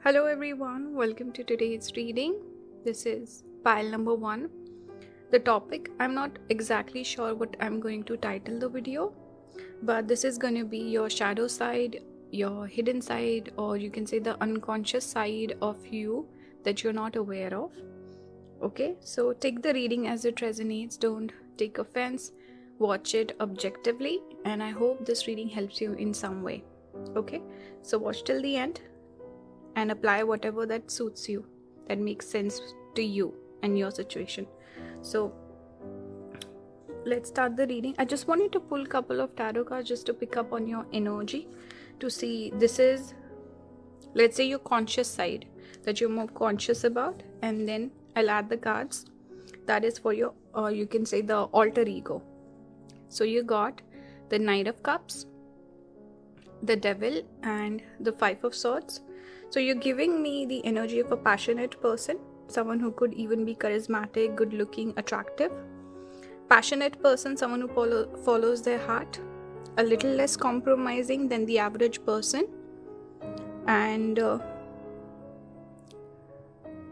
Hello everyone, welcome to today's reading. This is pile number 1. The topic, I'm not exactly sure what I'm going to title the video, but this is going to be your shadow side, your hidden side, or you can say the unconscious side of you that you're not aware of. Okay, so take the reading as it resonates, don't take offense, watch it objectively, and I hope this reading helps you in some way. Okay, so watch till the end and apply whatever that suits you, that makes sense to you and your situation. So let's start the reading. I just wanted to pull a couple of tarot cards just to pick up on your energy to see. This is, let's say, your conscious side that you're more conscious about, and then I'll add the cards that is for your you can say the alter ego. So you got the Knight of Cups, the Devil, and the Five of Swords. So you're giving me the energy of a passionate person, someone who could even be charismatic, good looking, attractive. Passionate person, someone who follows their heart, a little less compromising than the average person, and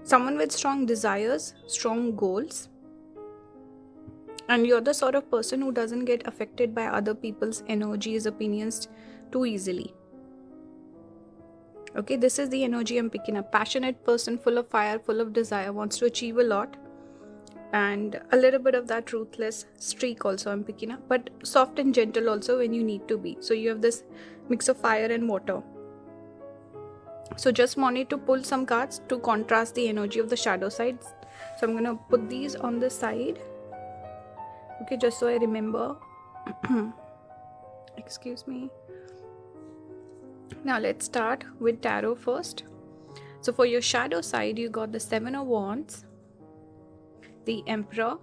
someone with strong desires, strong goals. And you're the sort of person who doesn't get affected by other people's energies, opinions too easily. Okay, this is the energy I'm picking up. Passionate person, full of fire, full of desire, wants to achieve a lot, and a little bit of that ruthless streak also I'm picking up, but soft and gentle also when you need to be. So you have this mix of fire and water. So just wanted to pull some cards to contrast the energy of the shadow sides. So I'm gonna put these on the side, okay, just so I remember. Excuse me. Now let's start with tarot first. So for your shadow side, you got the Seven of Wands, the Emperor,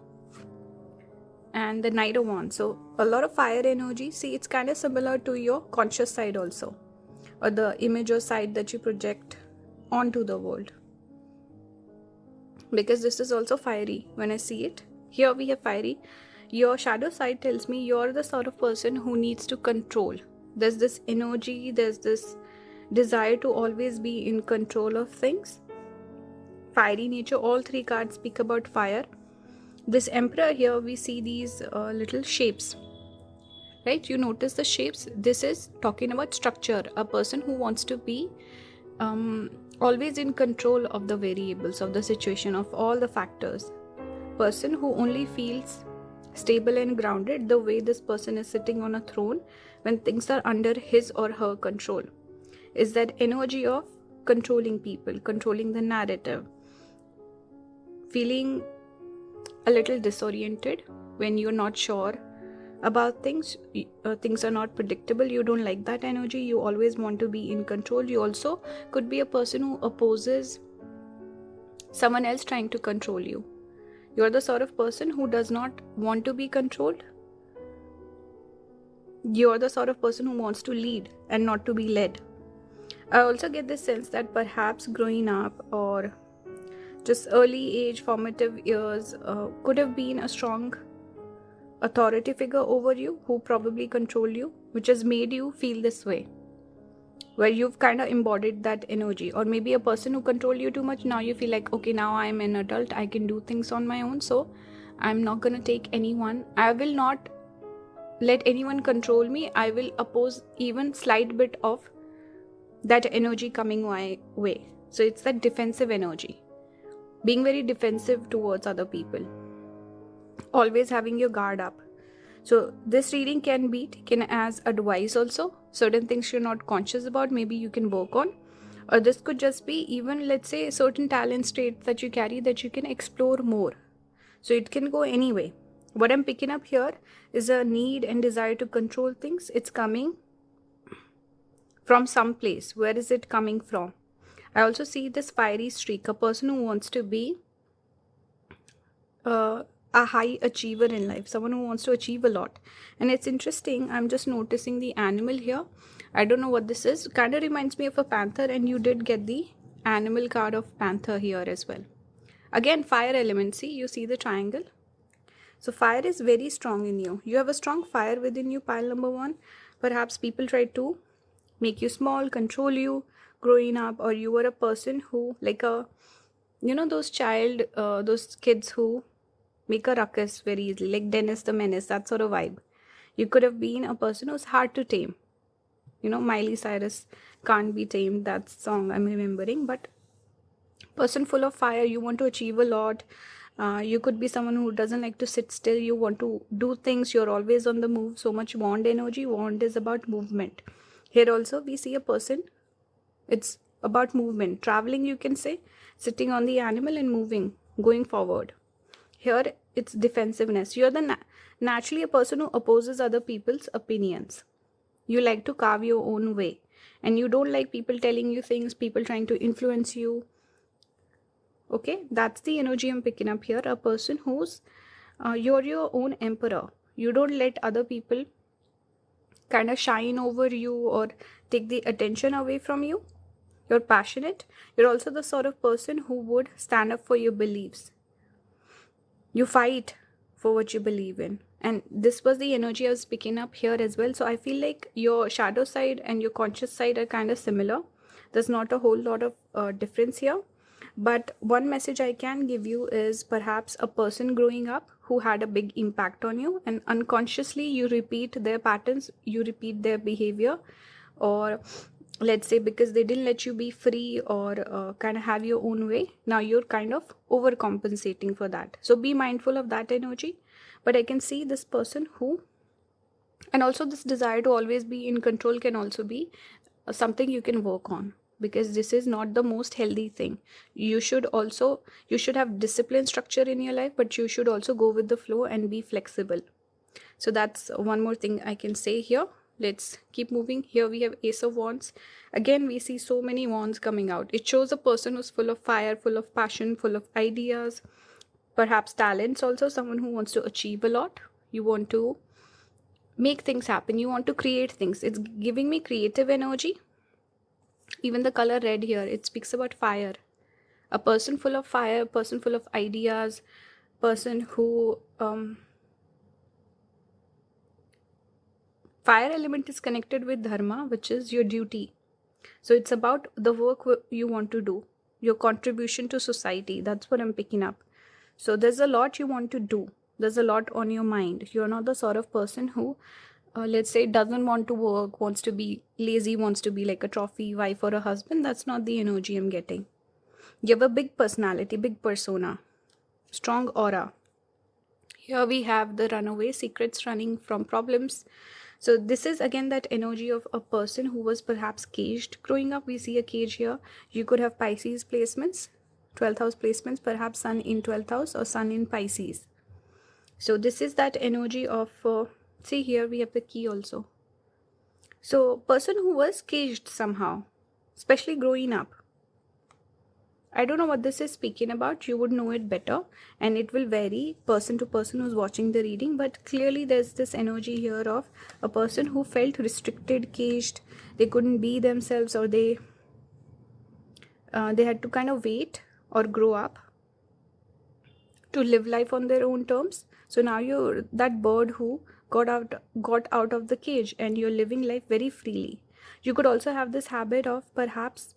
and the Knight of Wands. So a lot of fire energy. See, it's kind of similar to your conscious side also, or the image or side that you project onto the world, because this is also fiery. When I see it here, we have fiery. Your shadow side tells me you're the sort of person who needs to control. There's this energy, there's this desire to always be in control of things. Fiery nature, all three cards speak about fire. This Emperor here, we see these little shapes, right? You notice the shapes. This is talking about structure, a person who wants to be always in control of the variables, of the situation, of all the factors. Person who only feels stable and grounded the way this person is sitting on a throne when things are under his or her control. Is that energy of controlling people, controlling the narrative, feeling a little disoriented when you're not sure about things. Things are not predictable. You don't like that energy. You always want to be in control. You also could be a person who opposes someone else trying to control you. You're the sort of person who does not want to be controlled. You're the sort of person who wants to lead and not to be led. I also get this sense that perhaps growing up or just early age, formative years, could have been a strong authority figure over you who probably controlled you, which has made you feel this way, where you've kind of embodied that energy. Or maybe a person who controlled you too much, now you feel like, okay, now I'm an adult, I can do things on my own, so I'm not gonna take anyone, I will not let anyone control me. I will oppose even slight bit of that energy coming my way. So it's that defensive energy, being very defensive towards other people, always having your guard up. So this reading can be taken as advice also. Certain things you're not conscious about, maybe you can work on. Or this could just be even, let's say, certain talent traits that you carry that you can explore more. So it can go anyway. What I'm picking up here is a need and desire to control things. It's coming from some place. Where is it coming from? I also see this fiery streak, a person who wants to be a high achiever in life, someone who wants to achieve a lot. And it's interesting, I'm just noticing the animal here. I don't know what this is. Kind of reminds me of a panther, and you did get the animal card of panther here as well. Again, fire element. See, you see the triangle. So fire is very strong in you. You have a strong fire within you, pile number 1. Perhaps people try to make you small, control you, growing up, or you were a person who, like a, those kids who make a ruckus very easily, like Dennis the Menace, that sort of vibe. You could have been a person who's hard to tame. Miley Cyrus, Can't Be Tamed, that song I'm remembering. But person full of fire, you want to achieve a lot. You could be someone who doesn't like to sit still. You want to do things. You're always on the move. So much wand energy. Wand is about movement. Here also we see a person. It's about movement. Traveling, you can say. Sitting on the animal and moving. Going forward. Here it's defensiveness. You're the naturally a person who opposes other people's opinions. You like to carve your own way. And you don't like people telling you things. People trying to influence you. Okay, that's the energy I'm picking up here. A person who's you're your own emperor. You don't let other people kind of shine over you or take the attention away from you. You're passionate. You're also the sort of person who would stand up for your beliefs. You fight for what you believe in. And this was the energy I was picking up here as well. So I feel like your shadow side and your conscious side are kind of similar. There's not a whole lot of difference here. But one message I can give you is perhaps a person growing up who had a big impact on you, and unconsciously you repeat their patterns, you repeat their behavior, or let's say because they didn't let you be free or kind of have your own way, now you're kind of overcompensating for that. So be mindful of that energy. But I can see this person who, and also this desire to always be in control can also be something you can work on, because this is not the most healthy thing. You should have discipline, structure in your life, but you should also go with the flow and be flexible. So that's one more thing I can say here. Let's keep moving. Here we have Ace of Wands. Again, we see so many wands coming out. It shows a person who's full of fire, full of passion, full of ideas, perhaps talents also, someone who wants to achieve a lot. You want to make things happen. You want to create things. It's giving me creative energy. Even the color red here, it speaks about fire. A person full of fire, person full of ideas, person who fire element is connected with dharma, which is your duty. So it's about the work you want to do, your contribution to society. That's what I'm picking up. So there's a lot you want to do. There's a lot on your mind. You're not the sort of person who let's say doesn't want to work, wants to be lazy, wants to be like a trophy wife or a husband. That's not the energy I'm getting. You have a big personality, big persona, strong aura. Here we have the runaway, secrets, running from problems. So this is again that energy of a person who was perhaps caged growing up. We see a cage here. You could have Pisces placements, 12th house placements, perhaps sun in 12th house or sun in Pisces. So this is that energy of see here we have the key also. So person who was caged somehow, especially growing up. I don't know what this is speaking about. You would know it better, and it will vary person to person who's watching the reading. But clearly there's this energy here of a person who felt restricted, caged. They couldn't be themselves, or they had to kind of wait or grow up to live life on their own terms. So now you're that bird who got out of the cage, and you're living life very freely. You could also have this habit of perhaps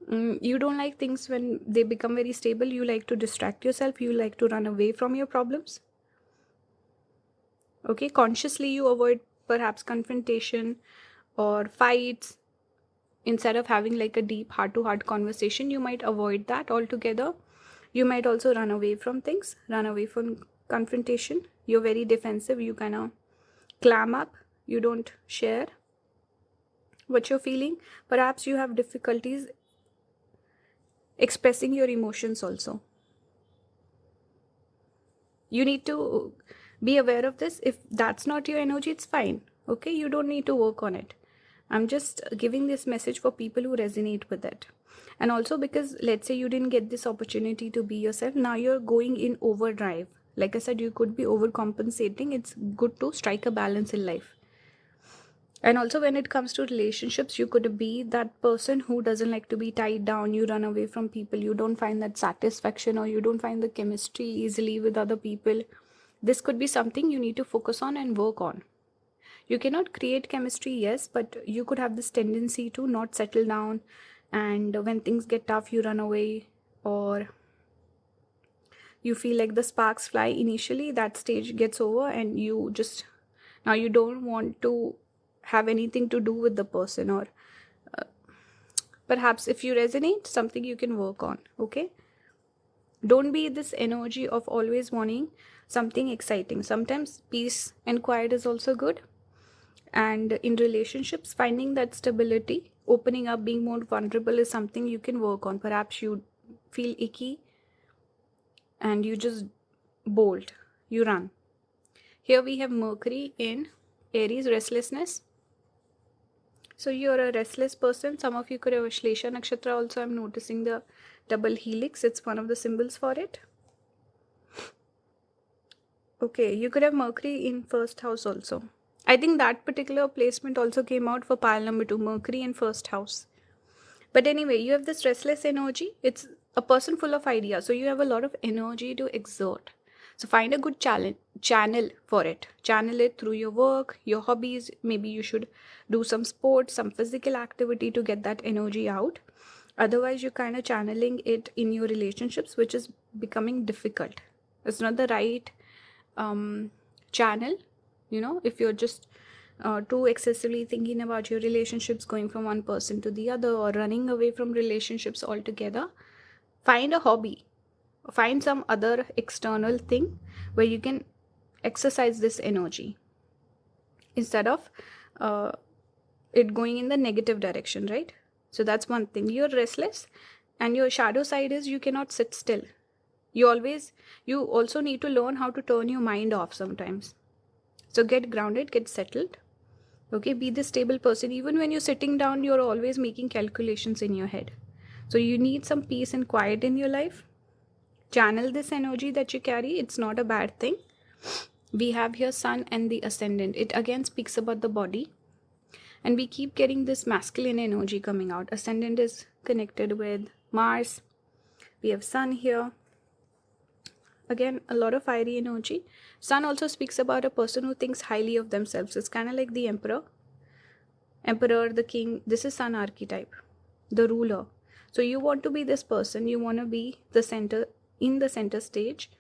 you don't like things when they become very stable. You like to distract yourself. You like to run away from your problems. Okay, consciously you avoid perhaps confrontation or fights. Instead of having like a deep heart-to-heart conversation, you might avoid that altogether. You might also run away from things, run away from confrontation. You're very defensive. You kind of clam up. You don't share what you're feeling. Perhaps you have difficulties expressing your emotions also. You need to be aware of this. If that's not your energy, it's fine. Okay, you don't need to work on it. I'm just giving this message for people who resonate with it. And also because let's say you didn't get this opportunity to be yourself, now you're going in overdrive. Like I said, you could be overcompensating. It's good to strike a balance in life. And also when it comes to relationships, you could be that person who doesn't like to be tied down. You run away from people. You don't find that satisfaction, or you don't find the chemistry easily with other people. This could be something you need to focus on and work on. You cannot create chemistry, yes, but you could have this tendency to not settle down and when things get tough you run away, or you feel like the sparks fly initially, that stage gets over and you just, now you don't want to have anything to do with the person, or perhaps if you resonate, something you can work on. Okay, don't be this energy of always wanting something exciting. Sometimes peace and quiet is also good. And in relationships, finding that stability, opening up, being more vulnerable is something you can work on. Perhaps you feel icky and you just bolt, you run. Here we have Mercury in Aries, restlessness. So you're a restless person. Some of you could have a Shlesha Nakshatra also. I'm noticing the double helix. It's one of the symbols for it. Okay, you could have Mercury in first house also. I think that particular placement also came out for pile number 2, Mercury in first house. But anyway, you have this restless energy. It's a person full of ideas. So you have a lot of energy to exert. So find a good channel for it. Channel it through your work, your hobbies. Maybe you should do some sports, some physical activity to get that energy out. Otherwise, you're kind of channeling it in your relationships, which is becoming difficult. It's not the right channel. You know, if you're just too excessively thinking about your relationships, going from one person to the other, or running away from relationships altogether, find a hobby. Find some other external thing where you can exercise this energy instead of it going in the negative direction, right? So that's one thing. You're restless, and your shadow side is you cannot sit still. You also need to learn how to turn your mind off sometimes. So get grounded, get settled. Okay, be the stable person. Even when you're sitting down, you're always making calculations in your head. So you need some peace and quiet in your life. Channel this energy that you carry. It's not a bad thing. We have here Sun and the Ascendant. It again speaks about the body. And we keep getting this masculine energy coming out. Ascendant is connected with Mars. We have Sun here. Again, a lot of fiery energy. Sun also speaks about a person who thinks highly of themselves. It's kind of like the Emperor, the King. This is Sun archetype, the ruler. So you want to be this person. You want to be the center, in the center stage,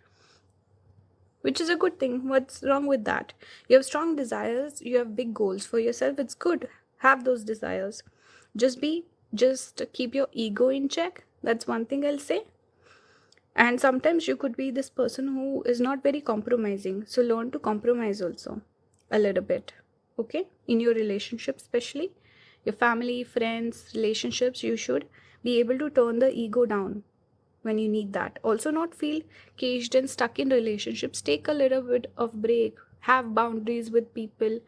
which is a good thing. What's wrong with that? You have strong desires. You have big goals for yourself. It's good. Have those desires. Just keep your ego in check. That's one thing I'll say. And sometimes you could be this person who is not very compromising. So learn to compromise also a little bit. Okay? In your relationship, especially your family, friends, relationships, you should be able to turn the ego down when you need that. Also not feel caged and stuck in relationships. Take a little bit of break. Have boundaries with people.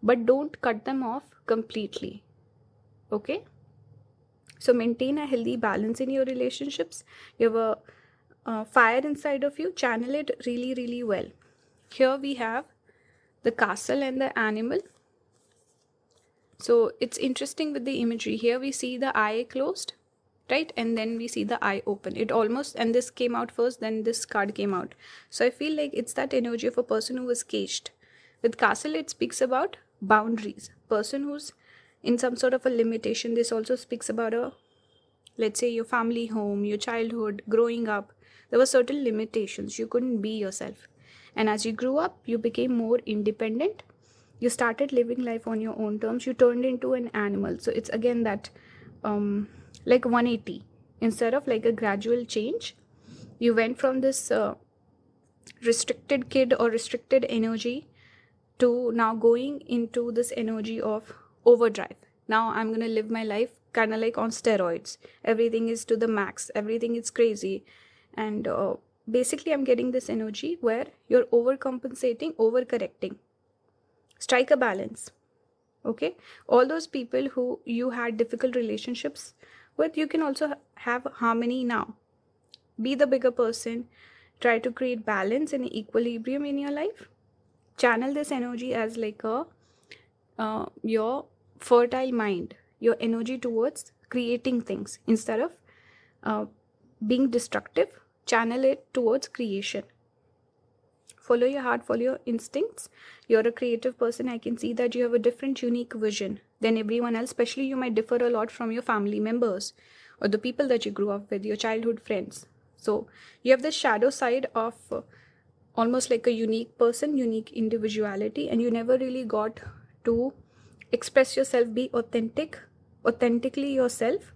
But don't cut them off completely. Okay? So maintain a healthy balance in your relationships. You have a fire inside of you. Channel it really, really well. Here we have the castle and the animal. So it's interesting with the imagery. Here we see the eye closed, right? And then we see the eye open. It almost, and this came out first, then this card came out. So I feel like it's that energy of a person who was caged. With castle, it speaks about boundaries. Person who's in some sort of a limitation. This also speaks about let's say your family home, your childhood, growing up. There were certain limitations. You couldn't be yourself. And as you grew up, you became more independent. You started living life on your own terms. You turned into an animal. So it's again that like 180. Instead of like a gradual change, you went from this restricted kid or restricted energy to now going into this energy of overdrive. Now I'm going to live my life kind of like on steroids. Everything is to the max. Everything is crazy. And basically I'm getting this energy where you're overcompensating, overcorrecting. Strike a balance. Okay? All those people who you had difficult relationships with, you can also have harmony now. Be the bigger person. Try to create balance and equilibrium in your life. Channel this energy as like your fertile mind, your energy towards creating things instead of being destructive. Channel it towards creation. Follow your heart, follow your instincts. You're a creative person. I can see that you have a different, unique vision. than everyone else. Especially you might differ a lot from your family members or the people that you grew up with, your childhood friends. So you have the shadow side of almost like a unique person, unique individuality, and you never really got to express yourself, be authentically yourself.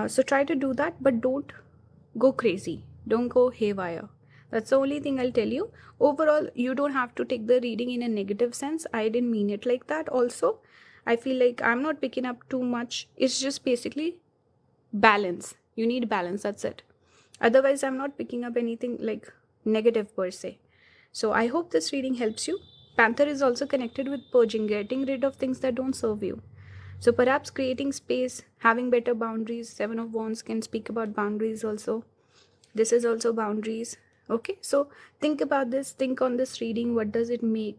So try to do that, but don't go crazy, don't go haywire. That's the only thing I'll tell you. Overall, you don't have to take the reading in a negative sense. I didn't mean it like that. Also, I feel like I'm not picking up too much. It's just basically balance. You need balance, that's it. Otherwise, I'm not picking up anything like negative per se. So I hope this reading helps you. Panther is also connected with purging, getting rid of things that don't serve you. So perhaps creating space, having better boundaries. Seven of Wands can speak about boundaries also. This is also boundaries. Okay, so think about this. Think on this reading. What does it make?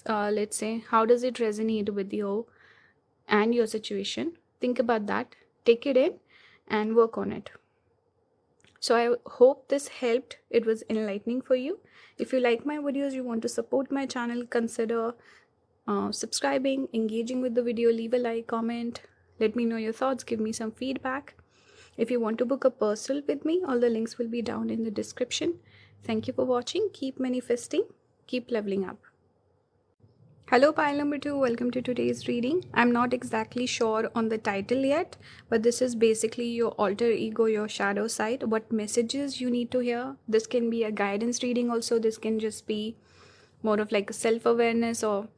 Let's say, how does it resonate with you and your situation? Think about that. Take it in and work on it. So I hope this helped. It was enlightening for you. If you like my videos, you want to support my channel, consider subscribing, engaging with the video, leave a like, comment, let me know your thoughts, give me some feedback. If you want to book a personal with me, all the links will be down in the description. Thank you for watching. Keep manifesting, keep leveling up. Hello pile number 2, welcome to today's reading. I'm not exactly sure on the title yet, but this is basically your alter ego, your shadow side, what messages you need to hear. This can be a guidance reading also. This can just be more of like a self-awareness, or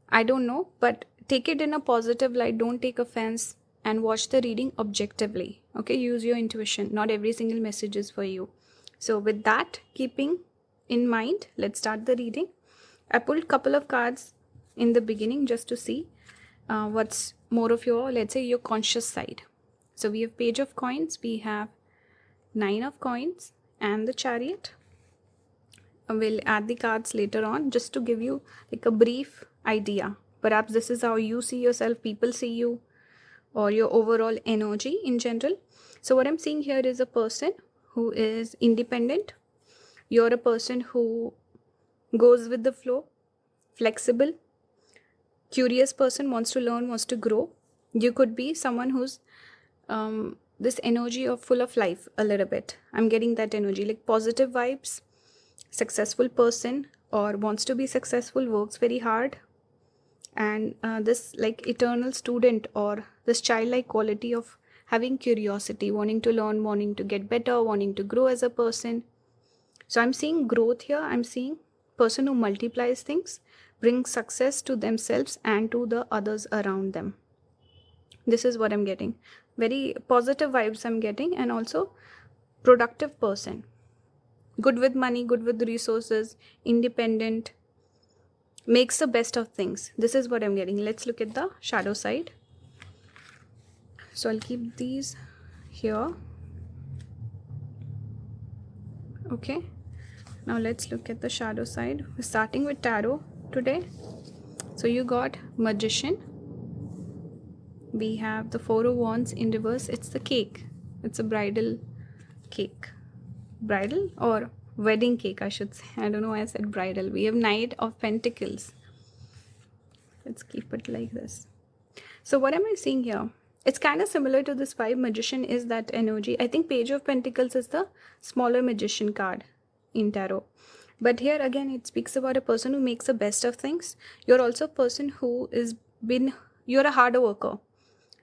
I don't know, but take it in a positive light. Don't take offense and watch the reading objectively. Okay, use your intuition. Not every single message is for you. So with that keeping in mind, let's start the reading. I pulled a couple of cards in the beginning just to see what's more of your, let's say, your conscious side. So we have Page of Coins, we have Nine of Coins, and the Chariot. We'll add the cards later on just to give you like a brief idea. Perhaps this is how you see yourself, people see you, or your overall energy in general. So what I'm seeing here is a person who is independent. You're a person who goes with the flow, flexible, curious person, wants to learn, wants to grow. You could be someone who's this energy of full of life a little bit. I'm getting that energy, like positive vibes, successful person, or wants to be successful, works very hard, and this like eternal student, or this childlike quality of having curiosity, wanting to learn, wanting to get better, wanting to grow as a person. So I'm seeing growth here. I'm seeing person who multiplies things, brings success to themselves and to the others around them. This is what I'm getting. Very positive vibes I'm getting, and also productive person. Good with money, good with resources, independent, makes the best of things. This is what I'm getting. Let's look at the shadow side. So I'll keep these here. Okay. Now let's look at the shadow side. We're starting with tarot today. So you got Magician. We have the Four of Wands in reverse. It's the cake. It's a bridal cake. Bridal or wedding cake, I should say. I don't know why I said bridal. We have Knight of Pentacles. Let's keep it like this. So what am I seeing here? It's kind of similar to this vibe. Magician is that energy. I think Page of Pentacles is the smaller Magician card in tarot. But here again, it speaks about a person who makes the best of things. You're also a person who you're a harder worker.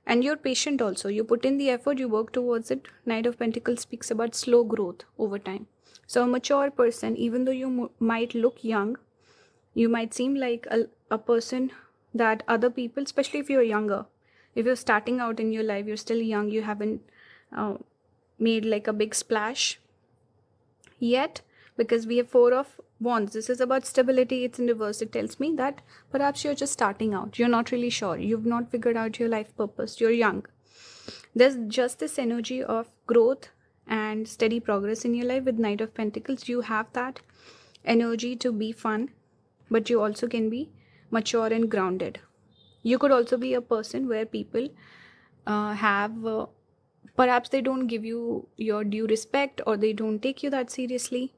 And you're patient also. You put in the effort, you work towards it. Knight of Pentacles speaks about slow growth over time. So a mature person, even though you might look young, you might seem like a person that other people, especially if you're younger, if you're starting out in your life, you're still young, you haven't made like a big splash yet, because we have Four of Wands. This is about stability. It's in reverse. It tells me that perhaps you're just starting out. You're not really sure. You've not figured out your life purpose. You're young. There's just this energy of growth and steady progress in your life. With Knight of Pentacles, you have that energy to be fun, but you also can be mature and grounded. You could also be a person where people perhaps they don't give you your due respect, or they don't take you that seriously,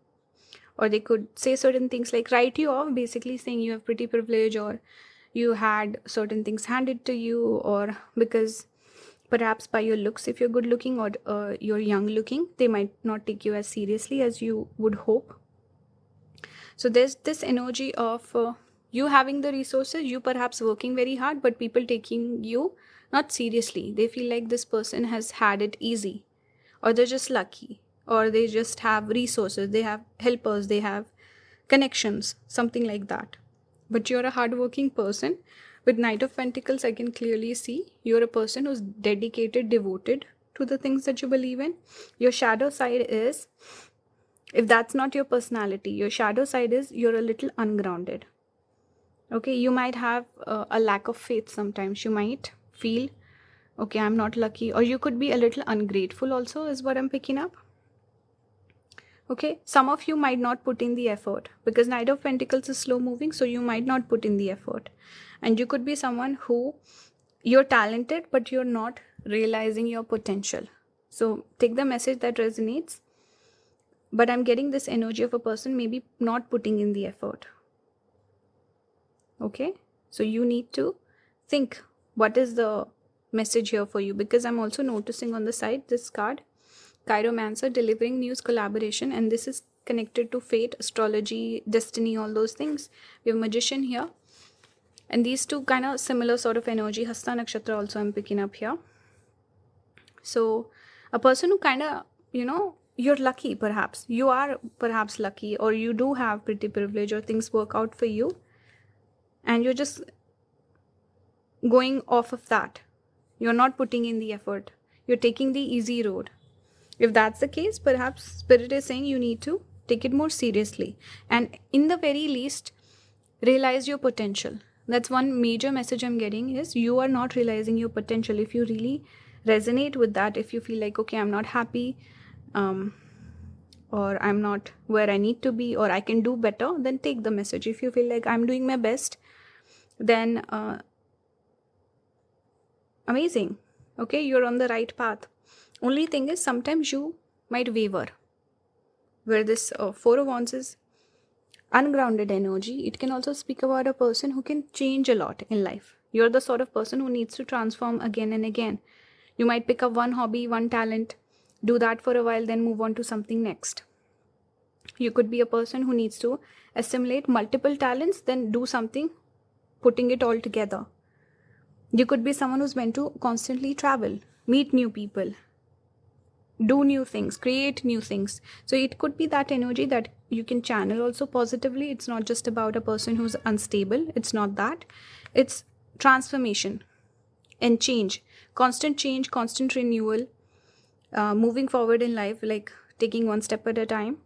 or they could say certain things like write you off, basically saying you have pretty privilege, or you had certain things handed to you, or because perhaps by your looks, if you're good looking or you're young looking, they might not take you as seriously as you would hope. So there's this energy of you having the resources, you perhaps working very hard, but people taking you not seriously. They feel like this person has had it easy, or they're just lucky, or they just have resources, they have helpers, they have connections, something like that. But you're a hardworking person. With Knight of Pentacles, I can clearly see you're a person who's dedicated, devoted to the things that you believe in. Your shadow side is, if that's not your personality, your shadow side is you're a little ungrounded. Okay, you might have a lack of faith sometimes. You might feel, okay, I'm not lucky, or you could be a little ungrateful also, is what I'm picking up. Okay, some of you might not put in the effort because Knight of Pentacles is slow moving, so you might not put in the effort. And you could be someone who, you're talented, but you're not realizing your potential. So take the message that resonates. But I'm getting this energy of a person maybe not putting in the effort. Okay, so you need to think, what is the message here for you? Because I'm also noticing on the side this card, Chiromancer, delivering news, collaboration, and this is connected to fate, astrology, destiny, all those things. We have Magician here, and these two kind of similar sort of energy. Hasta Nakshatra also I'm picking up here. So a person who kind of, you're lucky, perhaps. You are perhaps lucky, or you do have pretty privilege, or things work out for you. And you're just going off of that. You're not putting in the effort. You're taking the easy road. If that's the case, perhaps Spirit is saying you need to take it more seriously. And in the very least, realize your potential. That's one major message I'm getting, is you are not realizing your potential. If you really resonate with that, if you feel like, okay, I'm not happy, or I'm not where I need to be, or I can do better, then take the message. If you feel like I'm doing my best, then amazing. Okay, you're on the right path. Only thing is, sometimes you might waver. Where this Four of Wands is ungrounded energy, it can also speak about a person who can change a lot in life. You're the sort of person who needs to transform again and again. You might pick up one hobby, one talent, do that for a while, then move on to something next. You could be a person who needs to assimilate multiple talents, then do something, putting it all together. You could be someone who's meant to constantly travel, meet new people, do new things, create new things. So it could be that energy that you can channel also positively. It's not just about a person who's unstable. It's not that. It's transformation and change, constant renewal, moving forward in life, like taking one step at a time.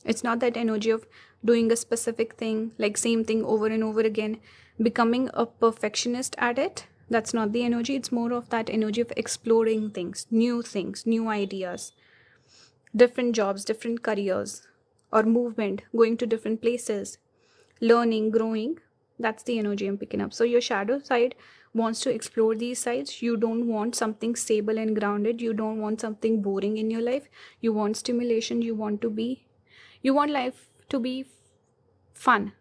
It's not that energy of doing a specific thing, like same thing over and over again, becoming a perfectionist at it. That's not the energy. It's more of that energy of exploring things, new ideas, different jobs, different careers, or movement, going to different places, learning, growing. That's the energy I'm picking up. So your shadow side wants to explore these sides. You don't want something stable and grounded. You don't want something boring in your life. You want stimulation. You want life to be fun.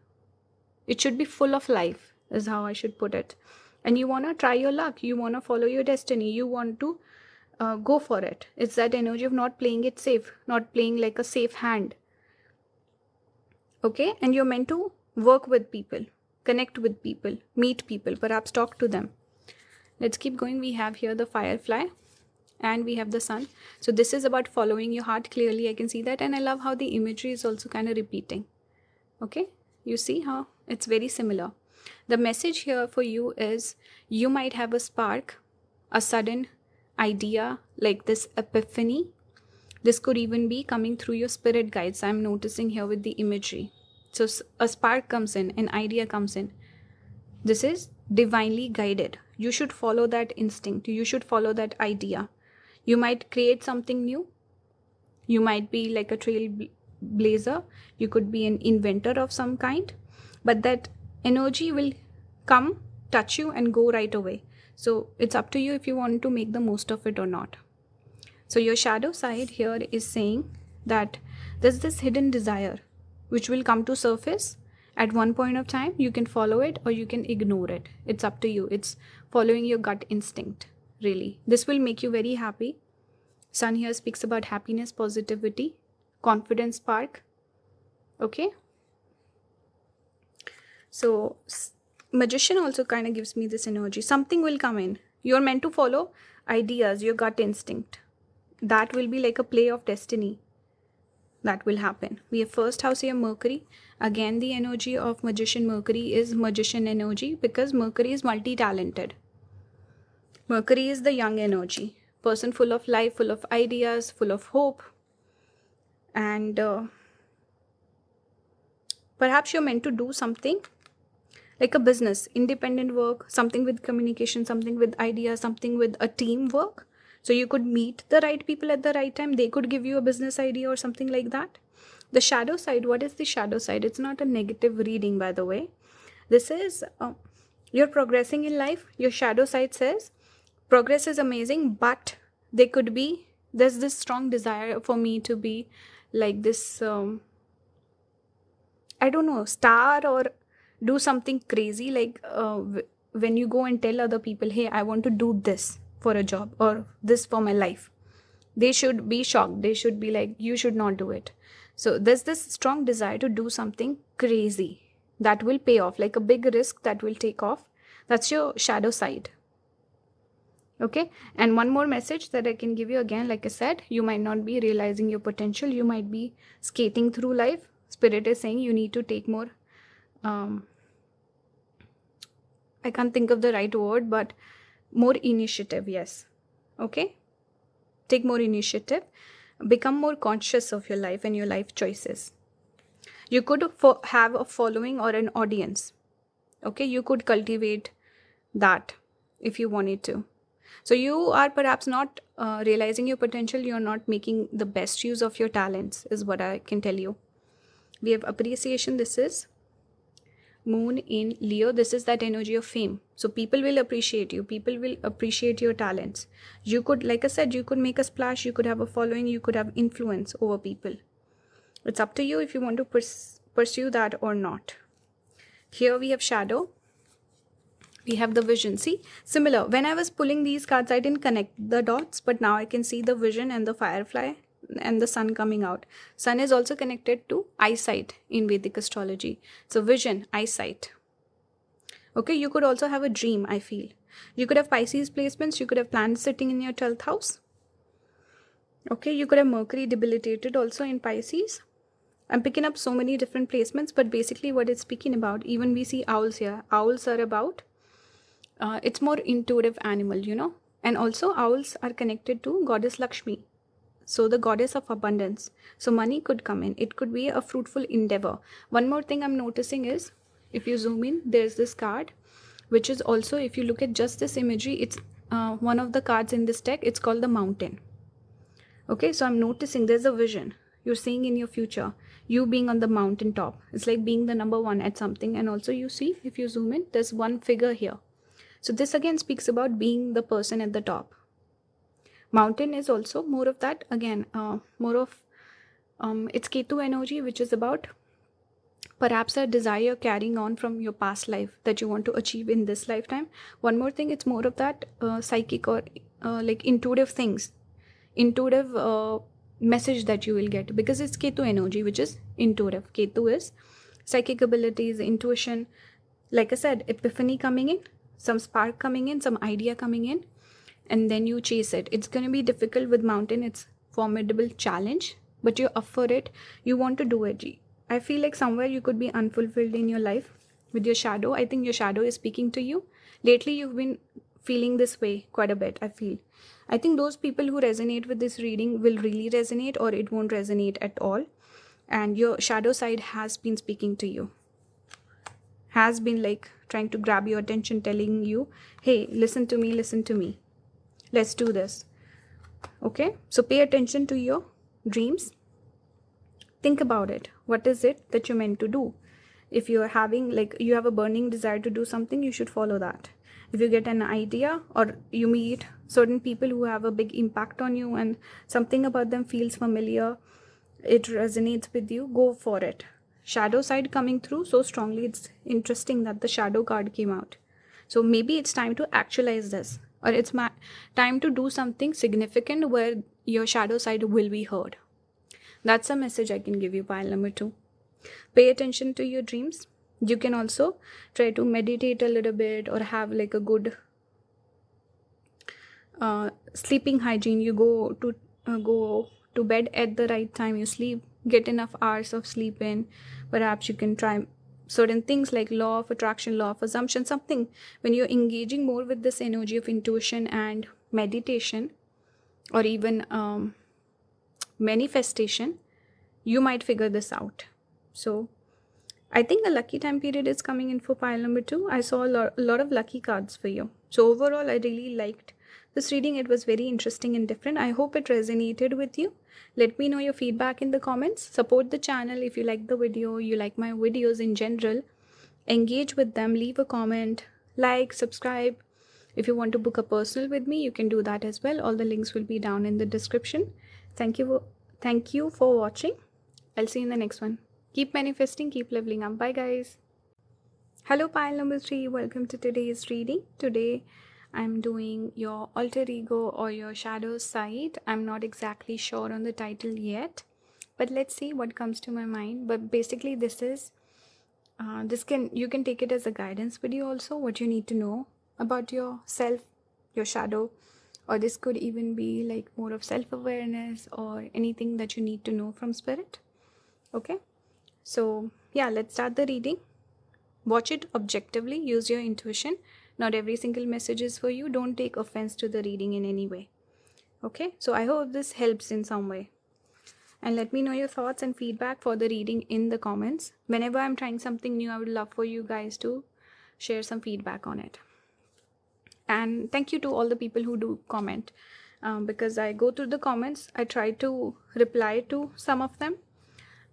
It should be full of life, is how I should put it. And you want to try your luck. You want to follow your destiny. You want to go for it. It's that energy of not playing it safe, not playing like a safe hand. Okay? And you're meant to work with people, connect with people, meet people, perhaps talk to them. Let's keep going. We have here the Firefly and we have the Sun. So this is about following your heart. Clearly, I can see that. And I love how the imagery is also kind of repeating. Okay? You see how it's very similar. The message here for you is you might have a spark, a sudden idea, like this epiphany. This could even be coming through your spirit guides. I'm noticing here with the imagery. So a spark comes in, an idea comes in. This is divinely guided. You should follow that instinct. You should follow that idea. You might create something new. You might be like a trailblazer. You could be an inventor of some kind. But that energy will come, touch you, and go right away. So it's up to you if you want to make the most of it or not. So your shadow side here is saying that there's this hidden desire which will come to surface, At one point of time, you can follow it or you can ignore it. It's up to you. It's following your gut instinct, really. This will make you very happy. Sun here speaks about happiness, positivity, confidence spark. Okay. So Magician also kind of gives me this energy. Something will come in. You're meant to follow ideas, your gut instinct. That will be like a play of destiny. That will happen. We have first house here, Mercury. Again, the energy of Magician Mercury is Magician energy because Mercury is multi-talented. Mercury is the young energy. Person full of life, full of ideas, full of hope. And perhaps you're meant to do something like a business, independent work, something with communication, something with ideas, something with a teamwork. So you could meet the right people at the right time. They could give you a business idea or something like that. The shadow side, what is the shadow side? It's not a negative reading, by the way. This is, you're progressing in life. Your shadow side says, progress is amazing, but there's this strong desire for me to be like this, I don't know, star or do something crazy. Like when you go and tell other people, hey, I want to do this for a job or this for my life, they should be shocked. They should be like, you should not do it. So there's this strong desire to do something crazy that will pay off, like a big risk that will take off. That's your shadow side. Okay. And one more message that I can give you, again, like I said, you might not be realizing your potential. You might be skating through life. Spirit is saying you need to take more, I can't think of the right word, but more initiative. Yes. Okay. Take more initiative. Become more conscious of your life and your life choices. You could have a following or an audience. Okay. You could cultivate that if you wanted to. So you are perhaps not realizing your potential. You're not making the best use of your talents, is what I can tell you. We have appreciation. This is Moon in Leo. This is that energy of fame. So people will appreciate you. People will appreciate your talents. You could, like I said, you could make a splash. You could have a following. You could have influence over people. It's up to you if you want to pursue that or not. Here we have shadow. We have the vision. See, similar. When I was pulling these cards, I didn't connect the dots, but now I can see the vision and the firefly and the sun coming out. Sun is also connected to eyesight in Vedic astrology. So vision, eyesight. Okay, you could also have a dream, I feel. You could have Pisces placements. You could have planets sitting in your 12th house. Okay, you could have Mercury debilitated also in Pisces. I'm picking up so many different placements, but basically what it's speaking about, even we see owls here. Owls are about, it's more intuitive animal, you know. And also owls are connected to Goddess Lakshmi. So the goddess of abundance. So money could come in. It could be a fruitful endeavor. One more thing I'm noticing is, if you zoom in, there's this card, which is also, if you look at just this imagery, it's one of the cards in this deck. It's called the mountain. Okay, so I'm noticing there's a vision. You're seeing in your future, you being on the mountain top. It's like being the number one at something. And also you see, if you zoom in, there's one figure here. So this again speaks about being the person at the top. Mountain is also more of that, again, more of, it's Ketu energy, which is about perhaps a desire carrying on from your past life that you want to achieve in this lifetime. One more thing, it's more of that psychic or like intuitive things, intuitive message that you will get, because it's Ketu energy, which is intuitive. Ketu is psychic abilities, intuition. Like I said, epiphany coming in, some spark coming in, some idea coming in, and then you chase it. It's going to be difficult with mountain. It's formidable challenge, but you're up for it. You want to do it. I feel like somewhere you could be unfulfilled in your life with your shadow. I think your shadow is speaking to you. Lately, you've been feeling this way quite a bit, I feel. I think those people who resonate with this reading will really resonate, or it won't resonate at all. And your shadow side has been speaking to you. Has been like trying to grab your attention, telling you, hey, listen to me, listen to me. Let's do this. Okay, so pay attention to your dreams. Think about it. What is it that you're meant to do? If you're having, like, you have a burning desire to do something, you should follow that. If you get an idea or you meet certain people who have a big impact on you and something about them feels familiar, it resonates with you, go for it. shadow side coming through so strongly. It's interesting that the shadow card came out. So maybe it's time to actualize this, or it's time to do something significant where your shadow side will be heard. That's a message I can give you, pile number 2. Pay attention to your dreams. You can also try to meditate a little bit or have like a good sleeping hygiene. You go to bed at the right time. You sleep, get enough hours of sleep in. Perhaps you can try certain things like law of attraction, law of assumption, something. When you're engaging more with this energy of intuition and meditation, or even manifestation, you might figure this out. So I think the lucky time period is coming in for pile number 2. I saw a lot of lucky cards for you. So overall, I really liked this reading. It was very interesting and different. I hope it resonated with you. Let me know your feedback in the comments. Support the channel if you like the video, you like my videos in general. Engage with them, leave a comment, like, subscribe. If you want to book a personal with me, you can do that as well. All the links will be down in the description. Thank you for watching. I'll see you in the next one. Keep manifesting, keep leveling up. Bye guys. Hello pile number 3. Welcome to today's reading. Today I'm doing your alter ego or your shadow side. I'm not exactly sure on the title yet, but let's see what comes to my mind. But basically this is you can take it as a guidance video also, what you need to know about yourself, your shadow, or this could even be like more of self-awareness or anything that you need to know from spirit. Okay, so yeah, let's start the reading. Watch it objectively, use your intuition. Not every single message is for you. Don't take offense to the reading in any way. Okay, so I hope this helps in some way. And let me know your thoughts and feedback for the reading in the comments. Whenever I'm trying something new, I would love for you guys to share some feedback on it. And thank you to all the people who do comment. Because I go through the comments, I try to reply to some of them.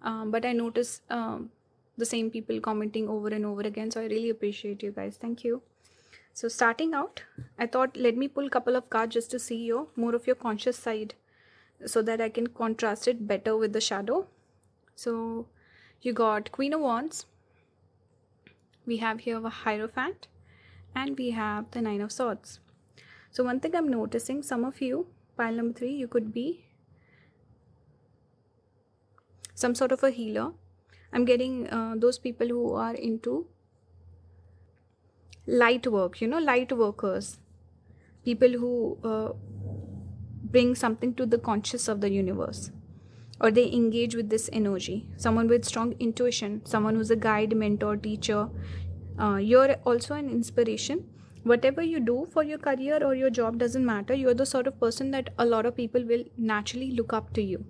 But I notice the same people commenting over and over again. So I really appreciate you guys. Thank you. So starting out, I thought let me pull a couple of cards just to see more of your conscious side, so that I can contrast it better with the shadow. So you got Queen of Wands. We have here a Hierophant. And we have the Nine of Swords. So one thing I'm noticing, some of you, pile number 3, you could be some sort of a healer. I'm getting those people who are into light work, light workers, people who bring something to the conscious of the universe, or they engage with this energy. Someone with strong intuition, someone who's a guide, mentor, teacher. You're also an inspiration. Whatever you do for your career or your job doesn't matter. You're the sort of person that a lot of people will naturally look up to you.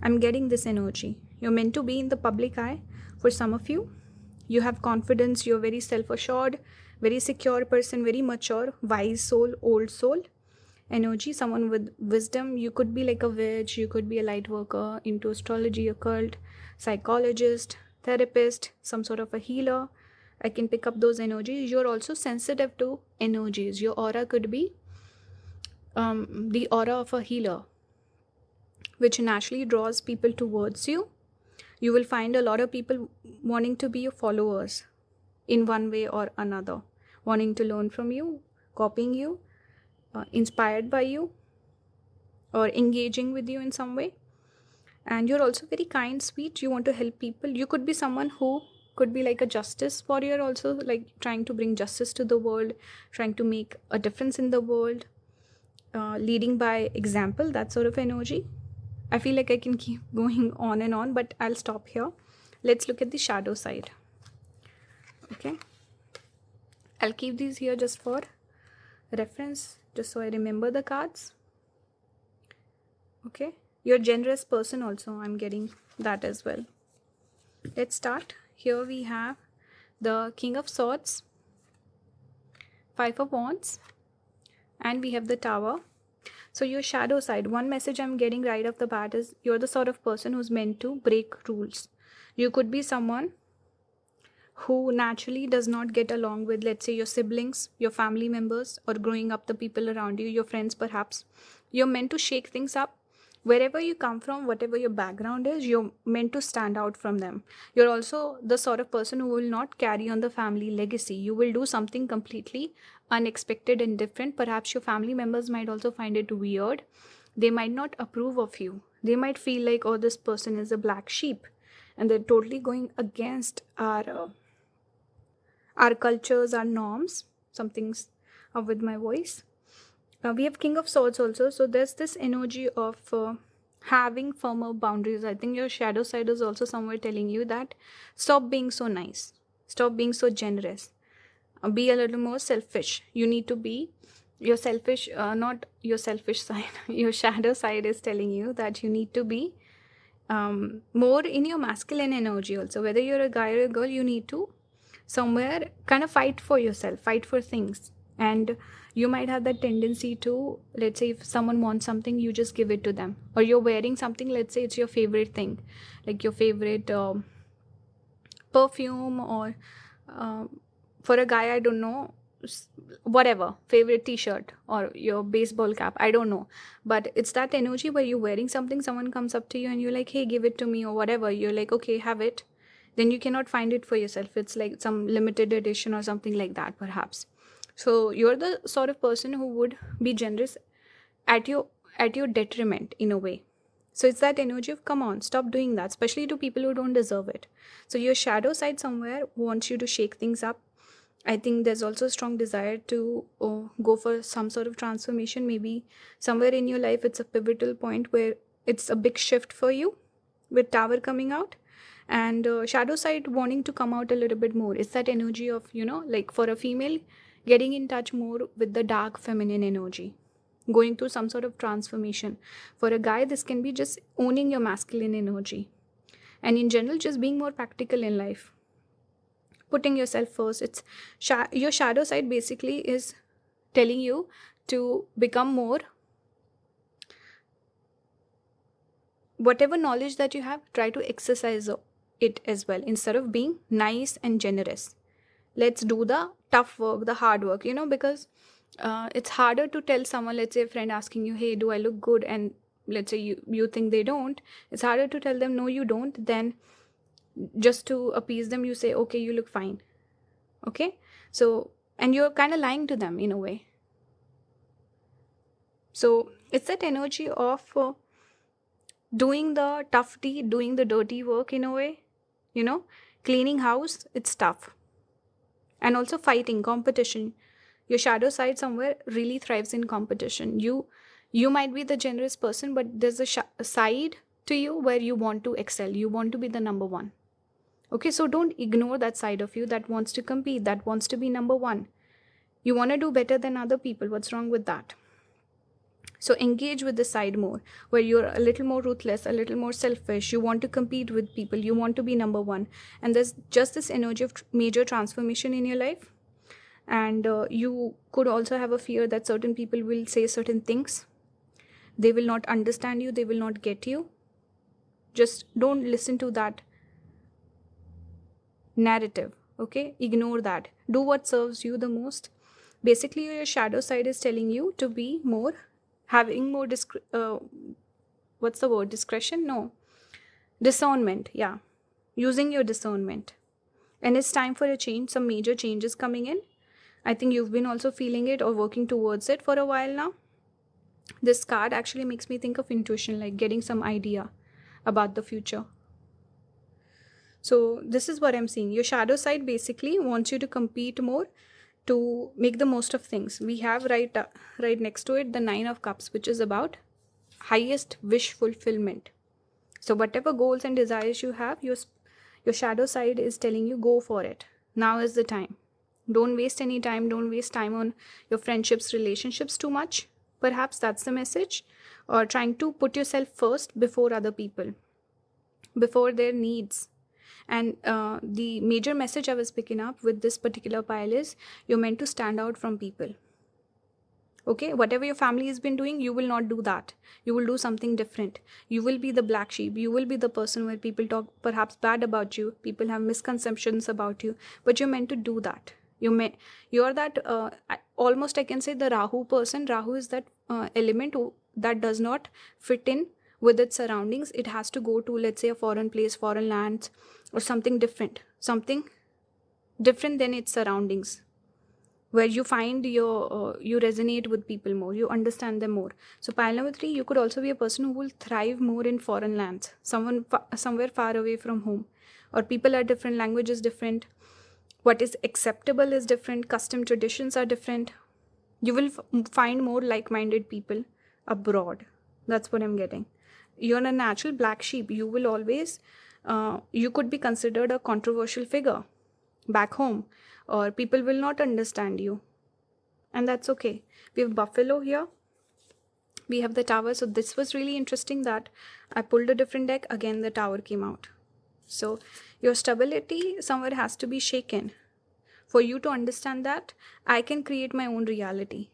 I'm getting this energy. You're meant to be in the public eye. For some of you, you have confidence. You're very self-assured, very secure person, very mature, wise soul, old soul energy. Someone with wisdom. You could be like a witch. You could be a light worker, into astrology, occult, psychologist, therapist, some sort of a healer. I can pick up those energies. You're also sensitive to energies. Your aura could be the aura of a healer, which naturally draws people towards you. You will find a lot of people wanting to be your followers in one way or another, wanting to learn from you, copying you, inspired by you, or engaging with you in some way. And you're also very kind, sweet. You want to help people. You could be someone who could be like a justice warrior also, like trying to bring justice to the world, trying to make a difference in the world, leading by example, that sort of energy. I feel like I can keep going on and on, but I'll stop here. Let's look at the shadow side. Okay, I'll keep these here just for reference, just so I remember the cards. Okay, you're a generous person also. I'm getting that as well. Let's start. Here we have the King of Swords, Five of Wands, and we have the Tower. So your shadow side, one message I'm getting right off the bat is you're the sort of person who's meant to break rules. You could be someone who naturally does not get along with, let's say, your siblings, your family members, or growing up the people around you, your friends perhaps. You're meant to shake things up. wherever you come from, whatever your background is, you're meant to stand out from them. You're also the sort of person who will not carry on the family legacy. You will do something completely unexpected and different. Perhaps your family members might also find it weird. They might not approve of you. They might feel like, oh, this person is a black sheep, and they're totally going against our cultures, our norms. Something's up with my voice. We have King of Swords also. So there's this energy of having firmer boundaries. I think your shadow side is also somewhere telling you that stop being so nice. Stop being so generous. Be a little more selfish. You need to be your selfish, not your selfish side. Your shadow side is telling you that you need to be more in your masculine energy also. Whether you're a guy or a girl, you need to somewhere kind of fight for yourself, fight for things. And you might have that tendency to, let's say if someone wants something, you just give it to them. Or you're wearing something, let's say it's your favorite thing, like your favorite perfume, or for a guy, I don't know, whatever, favorite t-shirt or your baseball cap, I don't know. But it's that energy where you're wearing something, someone comes up to you and you're like, hey, give it to me or whatever. You're like, okay, have it. Then you cannot find it for yourself. It's like some limited edition or something like that, perhaps. So you're the sort of person who would be generous at your detriment in a way. So it's that energy of, come on, stop doing that, especially to people who don't deserve it. So your shadow side somewhere wants you to shake things up. I think there's also a strong desire to go for some sort of transformation. Maybe somewhere in your life, it's a pivotal point where it's a big shift for you, with Tower coming out. And shadow side wanting to come out a little bit more. It's that energy of, like for a female, getting in touch more with the dark feminine energy, going through some sort of transformation. For a guy, this can be just owning your masculine energy. And in general, just being more practical in life, putting yourself first. It's your shadow side basically is telling you to become more, whatever knowledge that you have, try to exercise it as well, instead of being nice and generous. Let's do the tough work, the hard work, because it's harder to tell someone, let's say a friend asking you, hey, do I look good? And let's say you think they don't. It's harder to tell them, no, you don't, than just to appease them, you say, okay, you look fine. Okay? So, and you're kind of lying to them in a way. So it's that energy of doing the tough deed, doing the dirty work in a way, cleaning house, it's tough. And also fighting, competition. Your shadow side somewhere really thrives in competition. You might be the generous person, but there's a side to you where you want to excel. You want to be the number one. Okay, so don't ignore that side of you that wants to compete, that wants to be number one. You want to do better than other people. What's wrong with that? So engage with the side more, where you're a little more ruthless, a little more selfish. You want to compete with people. You want to be number one. And there's just this energy of major transformation in your life. And you could also have a fear that certain people will say certain things. They will not understand you. They will not get you. Just don't listen to that narrative. Okay? Ignore that. Do what serves you the most. Basically, your shadow side is telling you to be more, having more what's the word? Discretion? No. Discernment. Yeah. Using your discernment. And it's time for a change. Some major changes coming in. I think you've been also feeling it or working towards it for a while now. This card actually makes me think of intuition, like getting some idea about the future. So this is what I'm seeing. Your shadow side basically wants you to compete more, to make the most of things. We have right next to it the 9 of Cups, which is about highest wish fulfillment. So whatever goals and desires you have, your shadow side is telling you, go for it. Now is the time. Don't waste any time. Don't waste time on your friendships, relationships too much. Perhaps that's the message. Or trying to put yourself first before other people, before their needs. And the major message I was picking up with this particular pile is, you're meant to stand out from people. Okay, whatever your family has been doing, you will not do that. You will do something different. You will be the black sheep. You will be the person where people talk perhaps bad about you. People have misconceptions about you. But you're meant to do that. You're that, almost I can say the Rahu person. Rahu is that element that does not fit in with its surroundings. It has to go to, let's say, a foreign place, foreign lands, or something different than its surroundings, where you find you resonate with people more, you understand them more. So pile number 3, you could also be a person who will thrive more in foreign lands, somewhere far away from home, or people are different, language is different, what is acceptable is different, custom traditions are different. You will find more like-minded people abroad. That's what I'm getting. You're a natural black sheep. You will always you could be considered a controversial figure back home, or people will not understand you, and that's okay. We have buffalo here, we have the tower. So this was really interesting that I pulled a different deck. Again, the tower came out. So your stability somewhere has to be shaken for you to understand that I can create my own reality.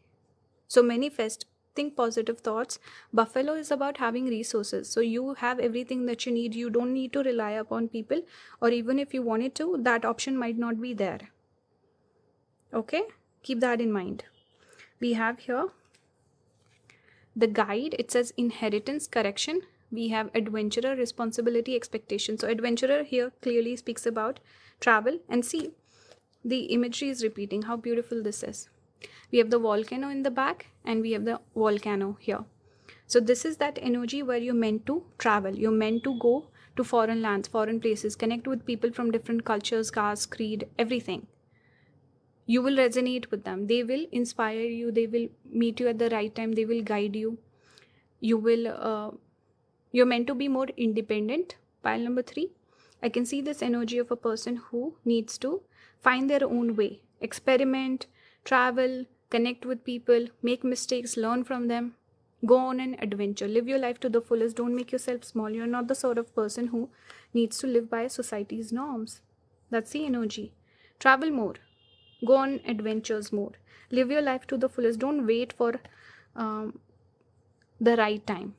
So manifest, think positive thoughts. Buffalo is about having resources. So you have everything that you need. You don't need to rely upon people, or even if you wanted to, that option might not be there. Okay, keep that in mind. We have here the guide. It says inheritance, correction. We have adventurer, responsibility, expectation. So adventurer here clearly speaks about travel. And see, the imagery is repeating. How beautiful this is. We have the volcano in the back, and we have the volcano here. So this is that energy where you're meant to travel. You're meant to go to foreign lands, foreign places, connect with people from different cultures, castes, creed, everything. You will resonate with them. They will inspire you. They will meet you at the right time. They will guide you. You're meant to be more independent. Pile number 3. I can see this energy of a person who needs to find their own way, experiment, travel, connect with people, make mistakes, learn from them, go on an adventure, live your life to the fullest. Don't make yourself small. You're not the sort of person who needs to live by society's norms. That's the energy. Travel more, go on adventures more, live your life to the fullest. Don't wait for the right time.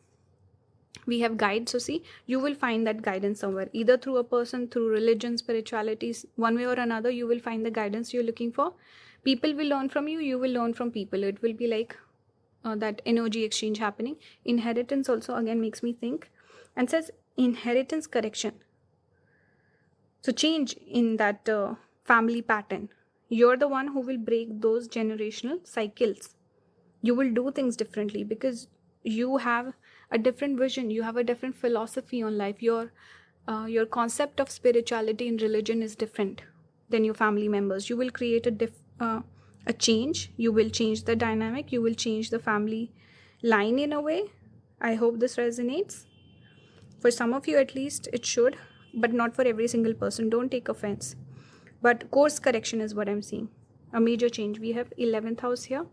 We have guide. So see, you will find that guidance somewhere, either through a person, through religion, spiritualities, one way or another. You will find the guidance you're looking for. People will learn from you, you will learn from people. It will be like that energy exchange happening. Inheritance also again makes me think, and says inheritance, correction. So change in that family pattern. You're the one who will break those generational cycles. You will do things differently because you have a different vision. You have a different philosophy on life. Your concept of spirituality and religion is different than your family members. You will create a change. You will change the dynamic. You will change the family line in a way. I hope this resonates. For some of you at least it should, but not for every single person. Don't take offense. But course correction is what I'm seeing. A major change. We have 11th house here.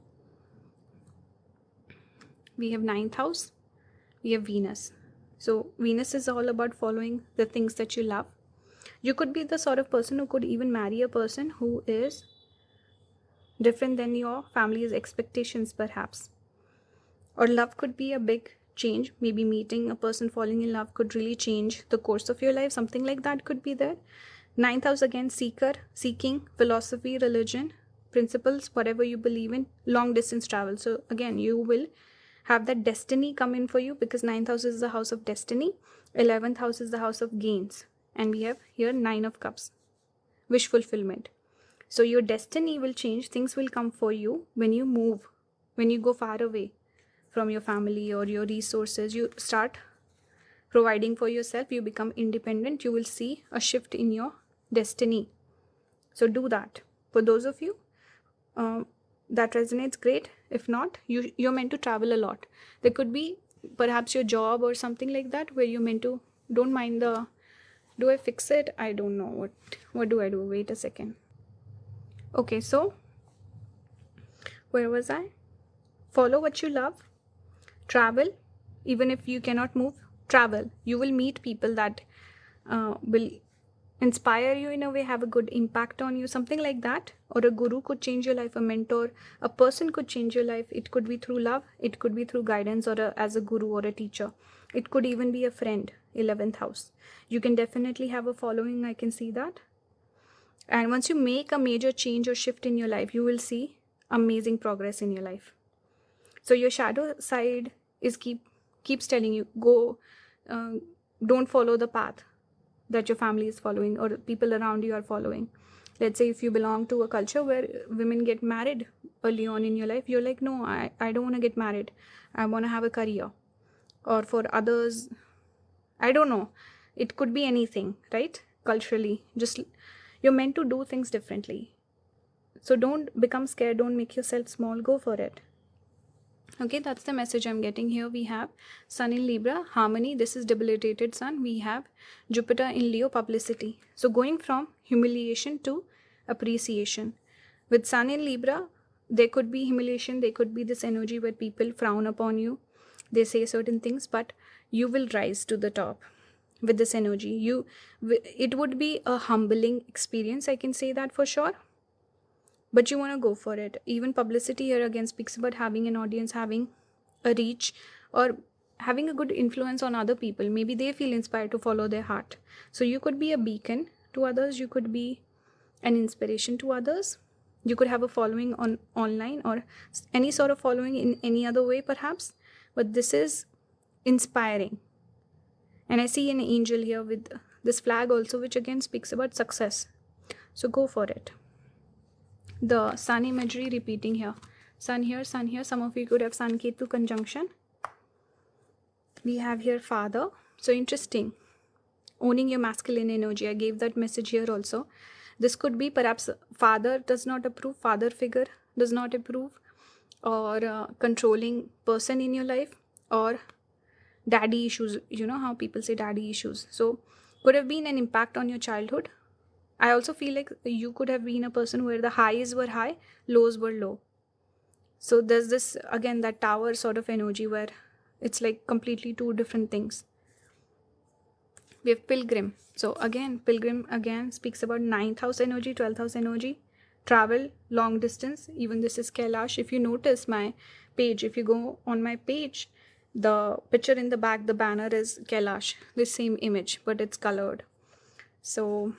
We have 9th house. We have Venus. So Venus is all about following the things that you love. You could be the sort of person who could even marry a person who is different than your family's expectations, perhaps. Or love could be a big change. Maybe meeting a person, falling in love could really change the course of your life. Something like that could be there. 9th house again, seeker, seeking, philosophy, religion, principles, whatever you believe in, long distance travel. So again, you will have that destiny come in for you, because 9th house is the house of destiny. 11th house is the house of gains. And we have here 9 of cups, wish fulfillment. So your destiny will change. Things will come for you when you move, when you go far away from your family or your resources. You start providing for yourself. You become independent. You will see a shift in your destiny. So do that. For those of you that resonates, great. If not, you're meant to travel a lot. There could be perhaps your job or something like that where you're meant to, don't mind the, do I fix it? I don't know. What do I do? Wait a second. Okay, so where was I? Follow what you love. Travel. Even if you cannot move, travel. You will meet people that will inspire you in a way, have a good impact on you, something like that. Or a guru could change your life, a mentor, a person could change your life. It could be through love, it could be through guidance, or as a guru or a teacher. It could even be a friend. 11th house. You can definitely have a following. I can see that. And once you make a major change or shift in your life, you will see amazing progress in your life. So your shadow side is keep keeps telling you, go, don't follow the path that your family is following or people around you are following. Let's say if you belong to a culture where women get married early on in your life, you're like, no, I don't want to get married. I want to have a career. Or for others, I don't know. It could be anything, right? Culturally, just you're meant to do things differently. So don't become scared. Don't make yourself small. Go for it. Okay, that's the message I'm getting here. We have Sun in Libra, harmony. This is debilitated Sun. We have Jupiter in Leo, publicity. So going from humiliation to appreciation. With Sun in Libra, there could be humiliation. There could be this energy where people frown upon you. They say certain things, but you will rise to the top with this energy. It would be a humbling experience. I can say that for sure. But you want to go for it. Even publicity here again speaks about having an audience, having a reach, or having a good influence on other people. Maybe they feel inspired to follow their heart. So you could be a beacon to others. You could be an inspiration to others. You could have a following online or any sort of following in any other way perhaps. But this is inspiring. And I see an angel here with this flag also, which again speaks about success. So go for it. The sun imagery repeating here. Sun here, sun here. Some of you could have Sun Ketu conjunction. We have here father. So interesting. Owning your masculine energy. I gave that message here also. This could be perhaps father does not approve, father figure does not approve, or controlling person in your life, or daddy issues. You know how people say daddy issues. So could have been an impact on your childhood. I also feel like you could have been a person where the highs were high, lows were low. So there's this, again, that tower sort of energy where it's like completely two different things. We have pilgrim. So again, pilgrim again speaks about 9th house energy, 12th house energy, travel, long distance. Even this is Kailash. If you notice my page, if you go on my page, the picture in the back, the banner is Kailash, the same image, but it's colored. So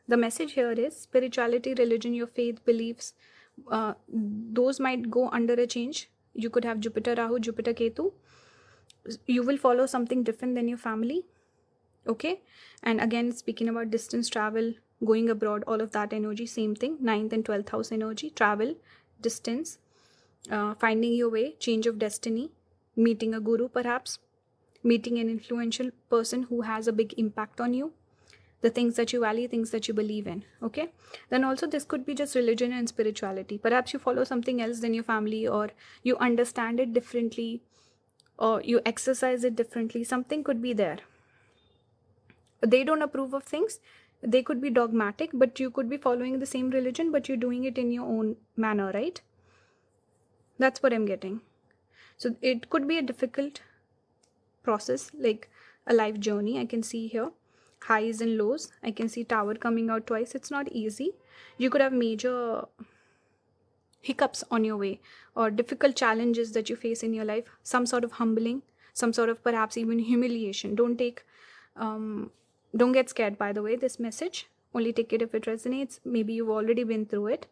the message here is spirituality, religion, your faith, beliefs, those might go under a change. You could have Jupiter Rahu, Jupiter Ketu. You will follow something different than your family. Okay. And again, speaking about distance, travel, going abroad, all of that energy, same thing. 9th and 12th house energy, travel, distance, finding your way, change of destiny, meeting a guru perhaps, meeting an influential person who has a big impact on you. The things that you value, things that you believe in. Okay. Then also this could be just religion and spirituality. Perhaps you follow something else than your family, or you understand it differently, or you exercise it differently. Something could be there. They don't approve of things. They could be dogmatic, but you could be following the same religion, but you're doing it in your own manner, right? That's what I'm getting. So it could be a difficult process, like a life journey. I can see here highs and lows. I can see tower coming out twice. It's not easy. You could have major hiccups on your way, or difficult challenges that you face in your life. Some sort of humbling, some sort of perhaps even humiliation. Don't get scared, by the way, this message. Only take it if it resonates. Maybe you've already been through it,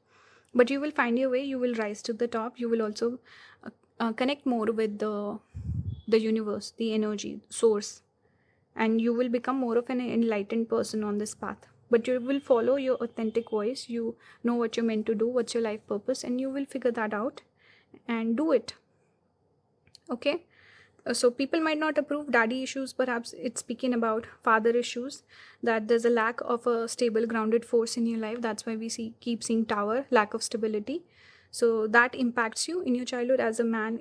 but you will find your way. You will rise to the top. You will also connect more with the universe, the energy source, and you will become more of an enlightened person on this path. But you will follow your authentic voice. You know what you're meant to do, what's your life purpose, and you will figure that out and do it. Okay. So people might not approve. Daddy issues, perhaps it's speaking about father issues, that there's a lack of a stable, grounded force in your life. That's why we keep seeing tower, lack of stability. So that impacts you in your childhood. As a man,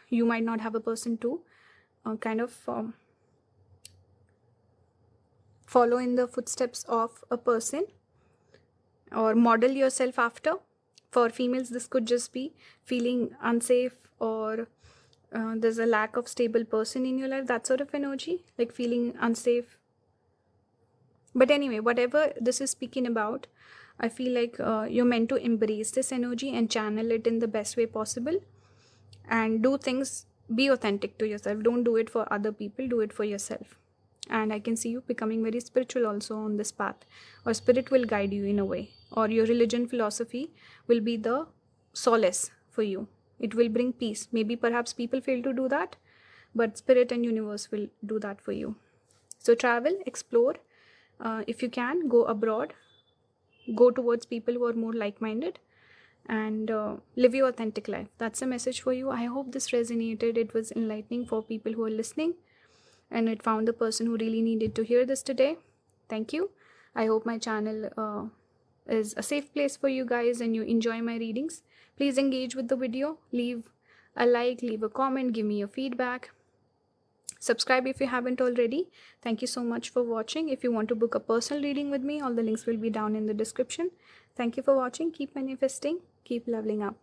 you might not have a person to follow in the footsteps of a person or model yourself after. For females, this could just be feeling unsafe, or there's a lack of stable person in your life, that sort of energy, like feeling unsafe. But anyway, whatever this is speaking about, I feel like you're meant to embrace this energy and channel it in the best way possible, and do things, be authentic to yourself. Don't do it for other people, do it for yourself. And I can see you becoming very spiritual also on this path, or spirit will guide you in a way, or your religion philosophy will be the solace for you. It will bring peace. Maybe perhaps people fail to do that, but spirit and universe will do that for you. So travel, explore. If you can, go abroad, go towards people who are more like-minded, and live your authentic life. That's a message for you. I hope this resonated. It was enlightening for people who are listening, and it found the person who really needed to hear this today. Thank you. I hope my channel is a safe place for you guys and you enjoy my readings. Please engage with the video. Leave a like, leave a comment, give me your feedback. Subscribe if you haven't already. Thank you so much for watching. If you want to book a personal reading with me, all the links will be down in the description. Thank you for watching. Keep manifesting. Keep leveling up.